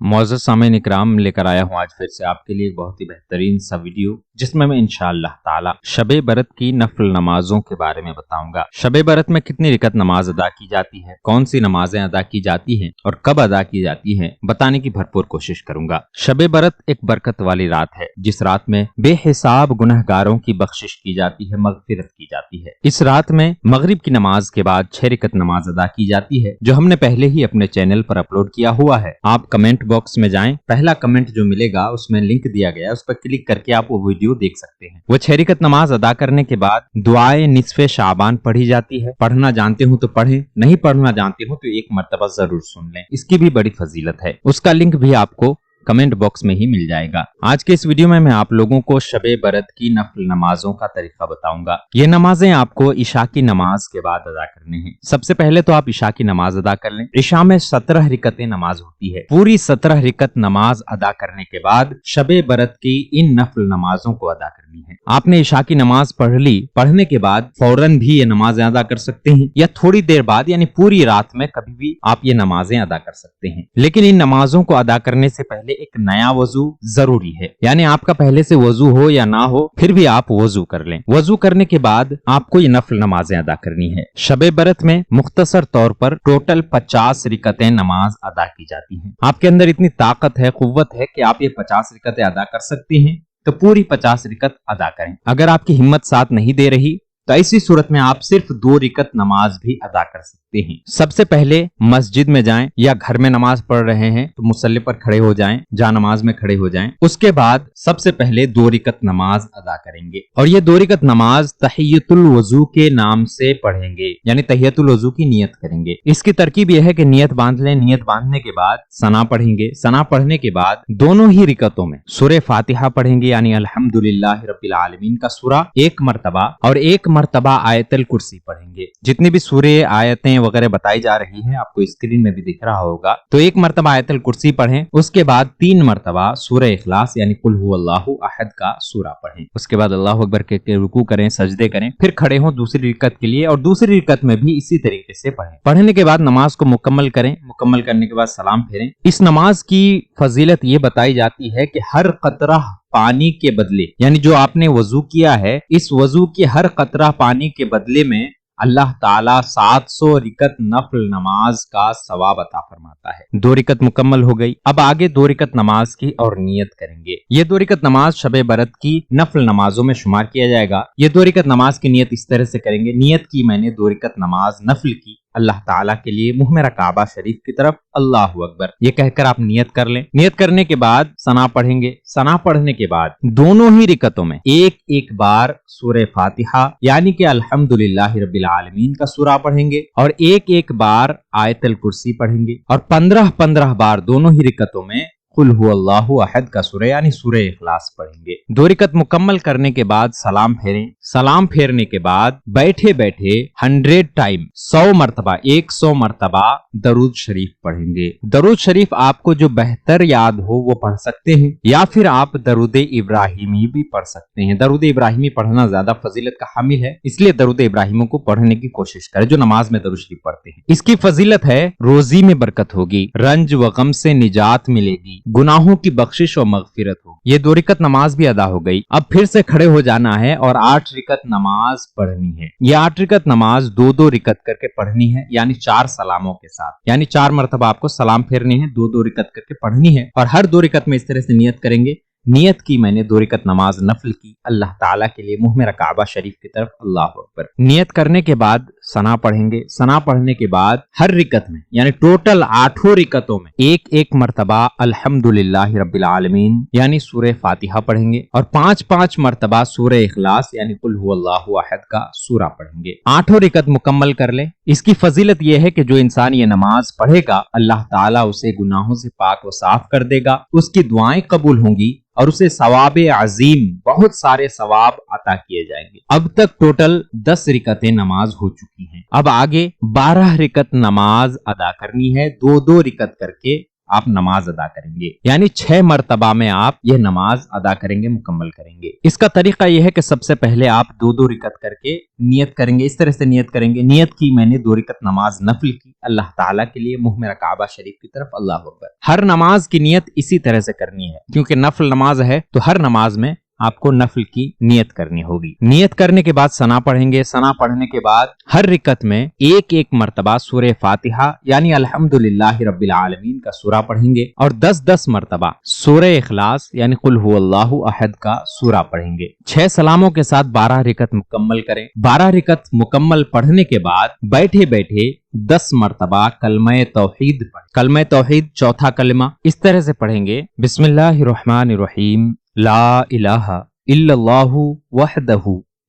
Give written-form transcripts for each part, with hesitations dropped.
मुअज़्ज़ज़ सामीन इकराम, लेकर आया हूँ आज फिर से आपके लिए एक बहुत ही बेहतरीन सा वीडियो, जिसमें मैं इंशाअल्लाह ताला शब बरत की नफल नमाजों के बारे में बताऊंगा। शब बरत में कितनी रिकत नमाज अदा की जाती है, कौन सी नमाजें अदा की जाती हैं और कब अदा की जाती हैं, बताने की भरपूर कोशिश करूंगा। शब बरत एक बरकत वाली रात है, जिस रात में बेहिसाब गुनहगारों की बख्शिश की जाती है, मगफिरत की जाती है। इस रात में मगरिब की नमाज के बाद 6 रिकत नमाज अदा की जाती है, जो हमने पहले ही अपने चैनल पर अपलोड किया हुआ है। आप कमेंट बॉक्स में जाएं, पहला कमेंट जो मिलेगा उसमें लिंक दिया गया है, उस पर क्लिक करके आप वो वीडियो देख सकते हैं। वो 6 रिकत नमाज अदा करने के बाद दुआए निस्फे शाबान पढ़ी जाती है। पढ़ना जानते हो तो पढ़ें, नहीं पढ़ना जानते हो तो एक मर्तबा जरूर सुन लें, इसकी भी बड़ी फजीलत है। उसका लिंक भी आपको कमेंट बॉक्स में ही मिल जाएगा। आज के इस वीडियो में मैं आप लोगों को शब बरत की नफल नमाजों का तरीका बताऊंगा। ये नमाजें आपको इशा की नमाज के बाद अदा करने हैं। सबसे पहले तो आप इशा की नमाज अदा कर लें। इशा में 17 रिकतें नमाज होती है। पूरी 17 रिकत नमाज अदा करने के बाद शब बरत की इन नफल नमाजों को अदा करनी है। आपने इशा की नमाज पढ़ ली, पढ़ने के बाद फौरन भी ये नमाजें अदा कर सकते हैं, या थोड़ी देर बाद यानी पूरी रात में कभी भी आप ये नमाजें अदा कर सकते हैं। लेकिन इन नमाजों को अदा करने से पहले एक नया वजू जरूरी है, यानी आपका पहले से वजू हो या ना हो, फिर भी आप वजू कर लें। वजू करने के बाद आपको ये नफल नमाजें अदा करनी है। शब बरत में मुख्तसर तौर पर टोटल 50 रिकतें नमाज अदा की जाती हैं। आपके अंदर इतनी ताकत है, कुव्वत है कि आप ये 50 रिकतें अदा कर सकते हैं, तो पूरी 50 रिकत अदा करें। अगर आपकी हिम्मत साथ नहीं दे रही तो ऐसी सूरत में आप सिर्फ 2 रिकत नमाज भी अदा कर सकते हैं। सबसे पहले मस्जिद में जाएं, या घर में नमाज पढ़ रहे हैं तो मुसल्ले पर खड़े हो जाएं, जा नमाज में खड़े हो जाएं। उसके बाद सबसे पहले 2 रिकत नमाज अदा करेंगे, और ये 2 रिकत नमाज तहियतुल वजू के नाम से पढ़ेंगे, यानी तहियतुल वजू की नियत करेंगे। इसकी तरकीब यह है कि नियत बांध लें। नियत बांधने के बाद सना पढ़ेंगे। सना पढ़ने के बाद दोनों ही रिकतों में सूरे फातिहा पढ़ेंगे, यानी अल्हम्दुलिल्लाहि रब्बिल आलमीन का सूरा 1 मरतबा, और 1 मरतबा आयतल कुर्सी पढ़ेंगे। जितनी भी सूरे आयतें वगैरह बताई जा रही हैं, आपको स्क्रीन में भी दिख रहा होगा, तो 1 मरतबा आयतल कुर्सी पढ़ें। उसके बाद 3 मरतबा सूरह इखलास यानी कुल हुवल्लाहु अहद का सूरा पढ़ें। उसके बाद अल्लाहु अकबर के रुकू करें, सजदे करें, फिर खड़े हों दूसरी रिकत के लिए, और दूसरी रिकत में भी इसी तरीके से पढ़ें। पढ़ने के बाद नमाज को मुकम्मल करें। मुकम्मल करने के बाद सलाम फेरें। इस नमाज की फजीलत ये बताई जाती है कि हर कतरा पानी के बदले, यानी जो आपने वजू किया है, इस वजू के हर कतरा पानी के बदले में अल्लाह ताला 700 रिकत नफल नमाज का सवाब अता फरमाता है। 2 रिकत मुकम्मल हो गई। अब आगे 2 रिकत नमाज की और नियत करेंगे। ये 2 रिकत नमाज शब बरत की नफल नमाजों में शुमार किया जाएगा। ये 2 रिकत नमाज की नियत इस तरह से करेंगे। नियत की मैंने 2 रिकत नमाज नफल की अल्लाह ताला के लिए, मुंह मेरा काबा शरीफ की तरफ, अल्लाहु अकबर, ये कहकर आप नियत कर लें। नियत करने के बाद सना पढ़ेंगे। सना पढ़ने के बाद दोनों ही रिकतों में एक एक बार सूरह फातिहा यानी कि अल्हम्दुलिल्लाहि रब्बिल आलमीन का सूरा पढ़ेंगे, और एक एक बार आयतल कुर्सी पढ़ेंगे, और 15-15 बार दोनों ही रिकतों में कुल हुवल्लाहु अहद का सूरा यानी सूरह इखलास पढ़ेंगे। 2 रिकत मुकम्मल करने के बाद सलाम फेरें। सलाम फेरने के बाद बैठे बैठे 100 टाइम 100 मरतबा 100 मरतबा दरूद शरीफ पढ़ेंगे। दरूद शरीफ आपको जो बेहतर याद हो वो पढ़ सकते हैं, या फिर आप दरूद इब्राहिमी भी पढ़ सकते हैं। दरूद इब्राहिमी पढ़ना ज्यादा फजीलत का हामिल है, इसलिए दरूद इब्राहिमी को पढ़ने की कोशिश करें जो नमाज में दरूद शरीफ पढ़ते हैं। इसकी फजीलत है रोजी में बरकत होगी, रंज व गम से निजात मिलेगी, गुनाहों की बख्शिश और मगफिरत हो। ये 2 रिकत नमाज भी अदा हो गई। अब फिर से खड़े हो जाना है और 8 रिकत नमाज पढ़नी है। ये 8 रिकत नमाज 2-2 रिकत करके पढ़नी है, यानी 4 सलामों के साथ, यानी 4 मरतबा आपको सलाम फेरनी है, 2-2 रिकत करके पढ़नी है, और हर 2 रिकत में इस तरह से नियत करेंगे। नियत की मैंने 2 रिकत नमाज नफल की अल्लाह ताला के लिए, मुंह मेरा काबा शरीफ की तरफ, अल्लाहु अकबर। नियत करने के बाद सना पढ़ेंगे। सना पढ़ने के बाद हर रिकत में यानी टोटल 8 रिकतों में एक एक मरतबा अल्हम्दुलिल्लाहि रब्बिल आलमीन यानी सूरह फातिहा पढ़ेंगे, और 5-5 मरतबा सूरह इखलास यानी कुल हुवल्लाहु अहद का सूरा पढ़ेंगे। 8 रिकत मुकम्मल कर ले। इसकी फजीलत यह है कि जो इंसान ये नमाज पढ़ेगा, अल्लाह ताला उसे गुनाहों से पाक व साफ कर देगा, उसकी दुआएं कबूल होंगी, और उसे सवाब अजीम, बहुत सारे सवाब अता किए जाएंगे। अब तक टोटल 10 रिकतें नमाज हो चुकी हैं। अब आगे 12 रिकत नमाज अदा करनी है, 2-2 रिकत करके آپ نماز ادا کریں گے، یعنی 6 مرتبہ میں آپ یہ نماز ادا کریں گے، مکمل کریں گے۔ اس کا طریقہ یہ ہے کہ سب سے پہلے آپ 2 رکعت کر کے نیت کریں گے، اس طرح سے نیت کریں گے، نیت کی میں نے 2 رکعت نماز نفل کی اللہ تعالیٰ کے لیے، منہ میرا کعبہ شریف کی طرف، اللہ اکبر۔ ہر نماز کی نیت اسی طرح سے کرنی ہے، کیونکہ نفل نماز ہے تو ہر نماز میں آپ کو نفل کی نیت کرنی ہوگی۔ نیت کرنے کے بعد ثنا پڑھیں گے، ثنا پڑھنے کے بعد ہر رکعت میں ایک مرتبہ سورہ فاتحہ یعنی الحمدللہ رب العالمین کا سورہ پڑھیں گے، اور 10 مرتبہ سورہ اخلاص یعنی قل هو اللہ احد کا سورہ پڑھیں گے۔ 6 سلاموں کے ساتھ 12 رکعت مکمل کریں۔ 12 رکعت مکمل پڑھنے کے بعد بیٹھے بیٹھے 10 مرتبہ کلمہ توحید پڑھیں۔ کلمہ توحید چوتھا کلمہ اس طرح سے پڑھیں گے، بسم اللہ الرحمن الرحیم، لا الہ الا اللہ وحدہ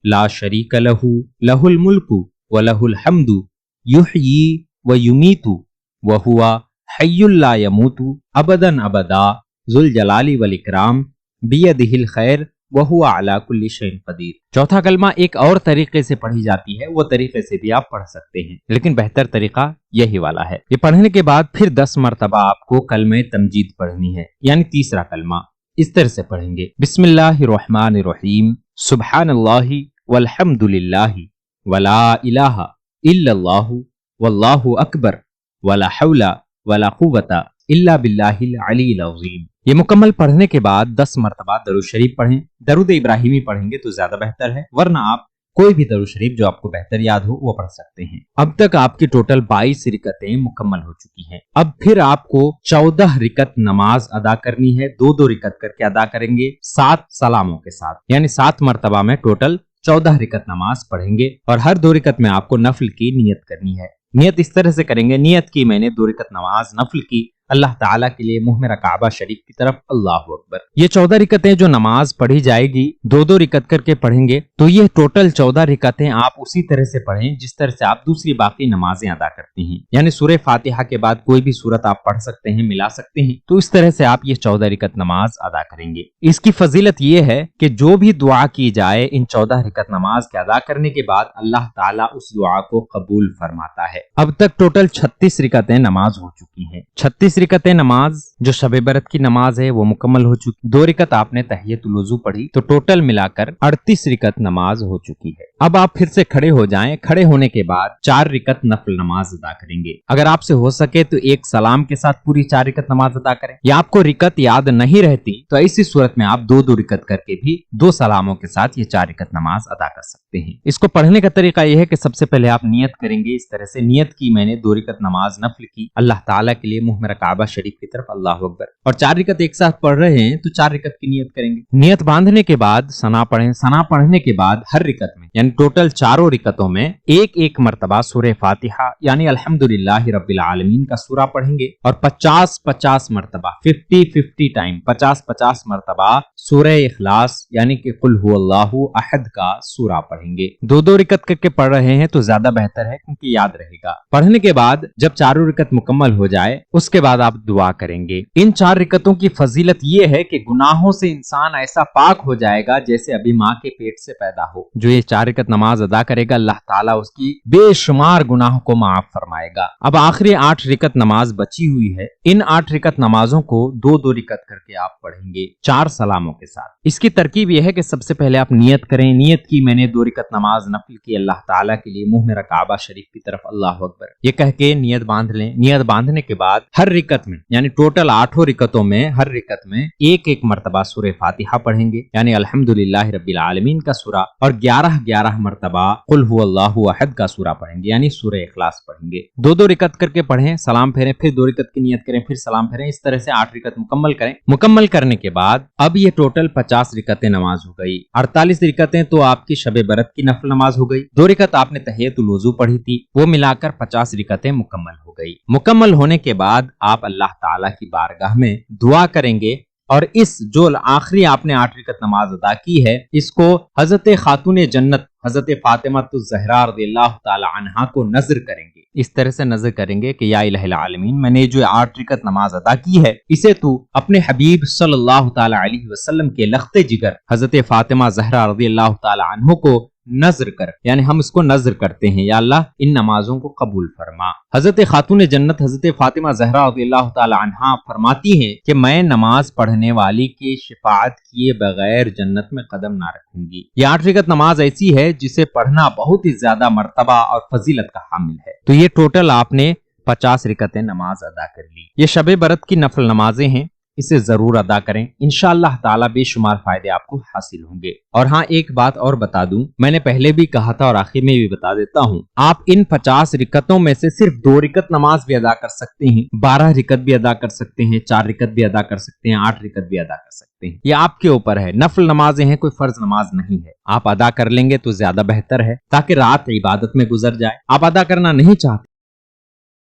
لا شریک لہ، لہ الملک ولہ الحمد، یحیی ویمیت وہو حی لا یموت، ابدا ابدا، ذو الجلال والاکرام، بیدہ الخیر وہو علی کل شیء قدیر۔ چوتھا کلمہ ایک اور طریقے سے پڑھی جاتی ہے، وہ طریقے سے بھی آپ پڑھ سکتے ہیں، لیکن بہتر طریقہ یہی والا ہے۔ یہ پڑھنے کے بعد پھر 10 مرتبہ آپ کو کلمہ تمجید پڑھنی ہے، یعنی تیسرا کلمہ اس طرح سے پڑھیں گے، بسم اللہ الرحمن الرحیم، سبحان اللہ والحمد للہ ولا الہ الا اللہ واللہ اکبر ولا حول ولا قوۃ الا باللہ العلی العظیم۔ یہ مکمل پڑھنے کے بعد 10 مرتبہ درود شریف پڑھیں۔ درود ابراہیمی پڑھیں گے تو زیادہ بہتر ہے، ورنہ آپ کوئی بھی درود شریف جو آپ کو بہتر یاد ہو وہ پڑھ سکتے ہیں۔ اب تک آپ کی ٹوٹل 22 رکعتیں مکمل ہو چکی ہیں۔ اب پھر آپ کو 14 رکعت نماز ادا کرنی ہے، 2 رکعت کر کے ادا کریں گے 7 سلاموں کے ساتھ، یعنی 7 مرتبہ میں ٹوٹل 14 رکعت نماز پڑھیں گے، اور ہر 2 رکعت میں آپ کو نفل کی نیت کرنی ہے۔ نیت اس طرح سے کریں گے، نیت کی میں نے 2 رکعت نماز نفل کی اللہ تعالیٰ کے لیے، منہ میرا کعبہ شریف کی طرف، اللہ اکبر۔ یہ 14 رکعتیں جو نماز پڑھی جائے گی 2 رکعت کر کے پڑھیں گے، تو یہ ٹوٹل 14 رکعتیں آپ اسی طرح سے پڑھیں جس طرح سے آپ دوسری باقی نمازیں ادا کرتی ہیں، یعنی سورہ فاتحہ کے بعد کوئی بھی سورت آپ پڑھ سکتے ہیں، ملا سکتے ہیں، تو اس طرح سے آپ یہ 14 رکعت نماز ادا کریں گے۔ اس کی فضیلت یہ ہے کہ جو بھی دعا کی جائے ان 14 رکعت نماز کے ادا کرنے کے بعد اللہ تعالیٰ اس دعا کو قبول فرماتا ہے۔ اب تک ٹوٹل 36 رکعتیں نماز ہو چکی ہیں۔ 36 رکعتیں نماز جو شب برات کی نماز ہے وہ مکمل ہو چکی، 2 رکعت آپ نے تحیۃ الوضو پڑھی، تو ٹوٹل ملا کر 38 رکعت نماز ہو چکی ہے۔ اب آپ پھر سے کھڑے ہو جائیں، کھڑے ہونے کے بعد 4 رکعت نفل نماز ادا کریں گے۔ اگر آپ سے ہو سکے تو ایک سلام کے ساتھ پوری 4 رکعت نماز ادا کریں، یا آپ کو رکعت یاد نہیں رہتی تو ایسی صورت میں آپ 2 رکعت کر کے بھی 2 سلاموں کے ساتھ یہ 4 رکعت نماز ادا کر سکتے ہیں۔ اس کو پڑھنے کا طریقہ یہ ہے کہ سب سے پہلے آپ نیت کریں گے، اس طرح سے نیت کی میں نے 2 رکعت نماز نفل کی اللہ تعالیٰ کے لیے، منہ میرا کعبہ شریف کی طرف، اللہ اکبر، اور 4 رکعت ایک ساتھ پڑھ رہے ہیں تو 4 رکعت کی نیت کریں گے۔ نیت باندھنے کے بعد ثنا پڑھیں، ثنا پڑھنے کے بعد ہر رکعت میں یعنی ٹوٹل 4 رکعتوں میں ایک مرتبہ سورہ فاتحہ یعنی الحمدللہ رب العالمین کا سورہ پڑھیں گے، اور 50 مرتبہ 50 ٹائم 50 مرتبہ سورہ اخلاص یعنی کہ قل هو اللہ احد کا سورہ پڑھیں گے۔ 2 رکعت کر کے پڑھ رہے ہیں تو زیادہ بہتر ہے کیونکہ یاد رہے گا۔ پڑھنے کے بعد جب 4 رکعت مکمل ہو جائے اس کے بعد آپ دعا کریں گے۔ ان 4 رکعتوں کی فضیلت یہ ہے کہ گناہوں سے انسان ایسا پاک ہو جائے گا جیسے ابھی ماں کے پیٹ سے پیدا ہو۔ جو یہ 4 رکعت نماز ادا کرے گا اللہ تعالیٰ اس کی بے شمار گناہوں کو معاف فرمائے گا۔ اب آخری 8 رکعت نماز بچی ہوئی ہے، ان 8 رکعت نمازوں کو 2 رکعت کر کے آپ پڑھیں گے 4 سلاموں کے ساتھ۔ اس کی ترکیب یہ ہے کہ سب سے پہلے آپ نیت کریں، نیت کی میں نے 2 رکعت نماز نفل کی اللہ تعالیٰ کے لیے، منہ میرا کعبہ شریف کی طرف، اللہ اکبر، یہ کہہ کے نیت باندھ لیں۔ نیت باندھنے کے بعد ہر رکعت میں یعنی ٹوٹل 8 رکعتوں میں ہر رکعت میں ایک مرتبہ سورہ فاتحہ پڑھیں گے یعنی الحمدللہ رب العالمین کا سورہ، اور 11 مرتبہ قل هو اللہ احد کا سورہ پڑھیں گے یعنی سورہ اخلاص پڑھیں گے۔ 2 رکعت کر کے پڑھیں، سلام پھیریں، پھر 2 رکعت کی نیت کریں، پھر سلام پھیریں، اس طرح سے 8 رکعت مکمل کریں۔ مکمل کرنے کے بعد اب یہ ٹوٹل 50 رکعتیں نماز ہو گئی۔ 48 رکعتیں تو آپ کی شب برات کی نفل نماز ہو گئی، 2 رکعت آپ نے تحیۃ الوضو پڑھی تھی، وہ ملا کر 50 رکعتیں مکمل ہو گئی۔ مکمل ہونے کے بعد آپ اللہ تعالیٰ کی بارگاہ میں دعا کریں گے، اور اس جو آخری آپ نے 8 رکعت نماز ادا کی ہے اس کو حضرت خاتون جنت حضرت فاطمہ الزہرا رضی اللہ تعالی عنہا کو نذر کریں گے۔ اس طرح سے نذر کریں گے کہ یا الہ العالمین، میں نے جو 8 رکعت نماز ادا کی ہے اسے تو اپنے حبیب صلی اللہ تعالی علیہ وسلم کے لخت جگر حضرت فاطمہ زہرا رضی اللہ تعالی عنہ کو नजर कर, यानी हम इसको नजर करते हैं, या अल्लाह इन नमाजों को कबूल फरमा। हजरत खातून जन्नत हजरत फातिमा ज़हरा रज़ियल्लाहु ताला अन्हा फरमाती हैं कि मैं नमाज पढ़ने वाली के शिफाअत किए बगैर जन्नत में कदम ना रखूंगी। ये 8 रकअत नमाज ऐसी है जिसे पढ़ना बहुत ही ज्यादा मर्तबा और फजीलत का हामिल है। तो ये टोटल आपने 50 रकअतें नमाज अदा कर ली। ये शब बरत की नफल नमाजें हैं, इसे जरूर अदा करें, इंशाअल्लाह ताला बेशुमार फायदे आपको हासिल होंगे। और हाँ, एक बात और बता दूं, मैंने पहले भी कहा था और आखिर में भी बता देता हूं, आप इन 50 रकअतों में से सिर्फ 2 रकअत नमाज भी अदा कर सकते हैं, 12 रकअत भी अदा कर सकते हैं, 4 रकअत भी अदा कर सकते हैं, 8 रकअत भी अदा कर सकते हैं। ये आपके ऊपर है। नफल नमाजें हैं, कोई फर्ज नमाज नहीं है। आप अदा कर लेंगे तो ज्यादा बेहतर है, ताकि रात इबादत में गुजर जाए। आप अदा करना नहीं चाहते